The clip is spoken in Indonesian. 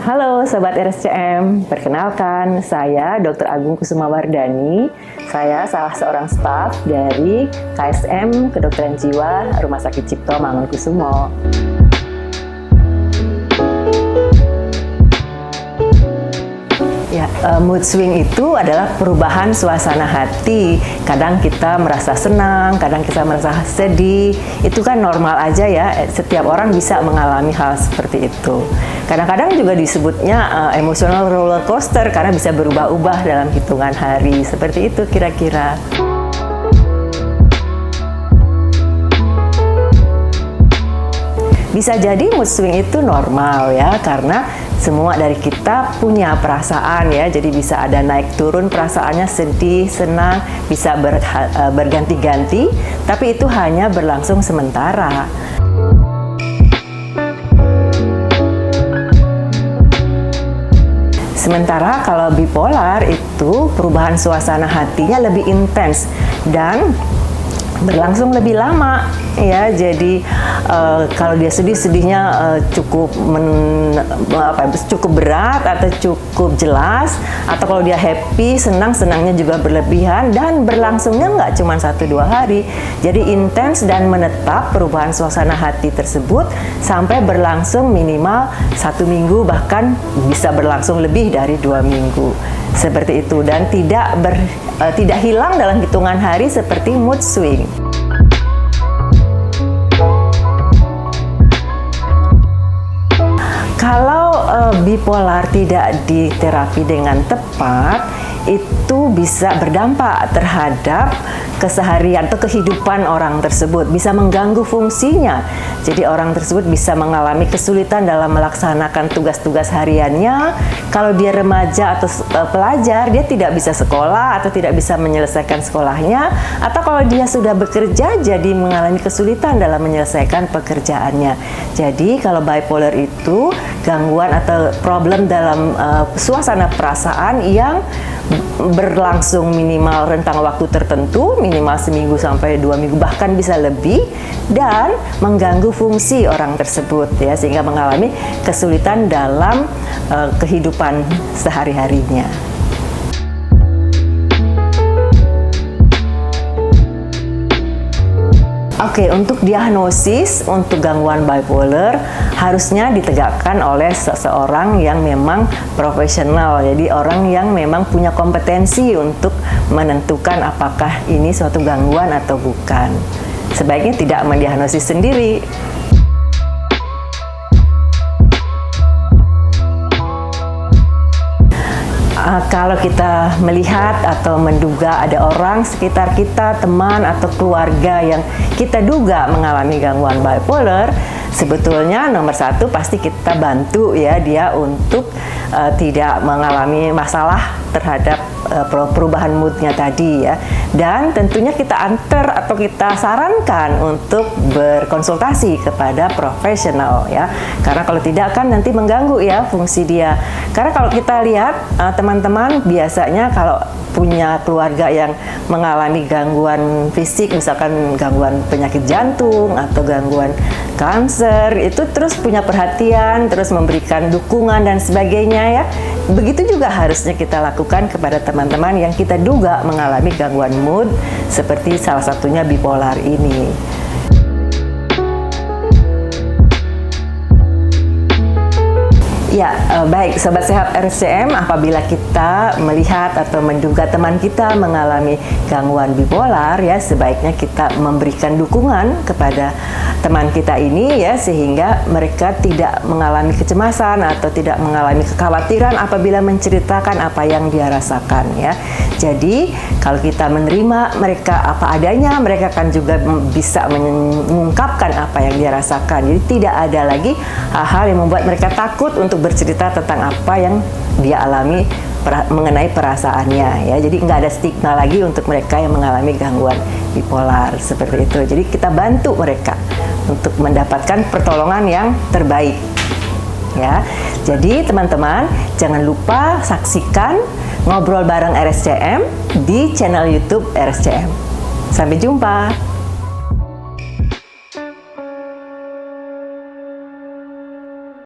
Halo Sobat RSCM, perkenalkan saya Dr. Agung Kusumawardani. Saya salah seorang staf dari KSM Kedokteran Jiwa Rumah Sakit Cipto Mangunkusumo. Mood swing itu adalah perubahan suasana hati. Kadang kita merasa senang, kadang kita merasa sedih. Itu kan normal aja ya, setiap orang bisa mengalami hal seperti itu. Kadang-kadang juga disebutnya emotional roller coaster karena bisa berubah-ubah dalam hitungan hari. Seperti itu kira-kira. Bisa jadi mood swing itu normal ya, karena semua dari kita punya perasaan ya, jadi bisa ada naik turun perasaannya, sedih, senang, bisa berganti-ganti, tapi itu hanya berlangsung sementara. Sementara kalau bipolar itu perubahan suasana hatinya lebih intens dan berlangsung lebih lama ya. Jadi kalau dia sedihnya cukup berat atau cukup jelas, atau kalau dia happy, senangnya juga berlebihan dan berlangsungnya nggak cuma 1-2 hari. Jadi intens dan menetap perubahan suasana hati tersebut sampai berlangsung minimal 1 minggu, bahkan bisa berlangsung lebih dari 2 minggu. Seperti itu, dan tidak hilang dalam hitungan hari seperti mood swing. Kalau bipolar tidak diterapi dengan tepat, itu bisa berdampak terhadap keseharian atau kehidupan orang tersebut, bisa mengganggu fungsinya. Jadi orang tersebut bisa mengalami kesulitan dalam melaksanakan tugas-tugas hariannya. Kalau dia remaja atau pelajar, dia tidak bisa sekolah atau tidak bisa menyelesaikan sekolahnya, atau kalau dia sudah bekerja, jadi mengalami kesulitan dalam menyelesaikan pekerjaannya. Jadi kalau bipolar itu gangguan atau problem dalam suasana perasaan yang berlangsung minimal rentang waktu tertentu, minimal 1 sampai 2 minggu, bahkan bisa lebih, dan mengganggu fungsi orang tersebut ya, sehingga mengalami kesulitan dalam kehidupan sehari-harinya. Oke, untuk diagnosis untuk gangguan bipolar harusnya ditegakkan oleh seseorang yang memang profesional. Jadi orang yang memang punya kompetensi untuk menentukan apakah ini suatu gangguan atau bukan. Sebaiknya tidak mendiagnosis sendiri. Kalau kita melihat atau menduga ada orang sekitar kita, teman atau keluarga yang kita duga mengalami gangguan bipolar, sebetulnya nomor 1 pasti kita bantu ya dia untuk tidak mengalami masalah terhadap perubahan moodnya tadi ya. Dan tentunya kita antar atau kita sarankan untuk berkonsultasi kepada profesional ya. Karena kalau tidak kan nanti mengganggu ya fungsi dia. Karena kalau kita lihat teman-teman biasanya kalau punya keluarga yang mengalami gangguan fisik, misalkan gangguan penyakit jantung atau gangguan kanker, itu terus punya perhatian, terus memberikan dukungan dan sebagainya ya. Begitu juga harusnya kita lakukan kepada teman-teman yang kita duga mengalami gangguan mood seperti salah satunya bipolar ini. Ya, baik Sobat Sehat RSCM, apabila kita melihat atau menduga teman kita mengalami gangguan bipolar ya, sebaiknya kita memberikan dukungan kepada teman kita ini ya, sehingga mereka tidak mengalami kecemasan atau tidak mengalami kekhawatiran apabila menceritakan apa yang dia rasakan ya. Jadi kalau kita menerima mereka apa adanya, mereka kan juga bisa mengungkapkan apa yang dia rasakan. Jadi tidak ada lagi hal-hal yang membuat mereka takut untuk bercerita tentang apa yang dia alami mengenai perasaannya ya. Jadi nggak ada stigma lagi untuk mereka yang mengalami gangguan bipolar seperti itu. Jadi kita bantu mereka untuk mendapatkan pertolongan yang terbaik ya. Jadi teman-teman jangan lupa saksikan Ngobrol Bareng RSCM di channel YouTube RSCM. Sampai jumpa.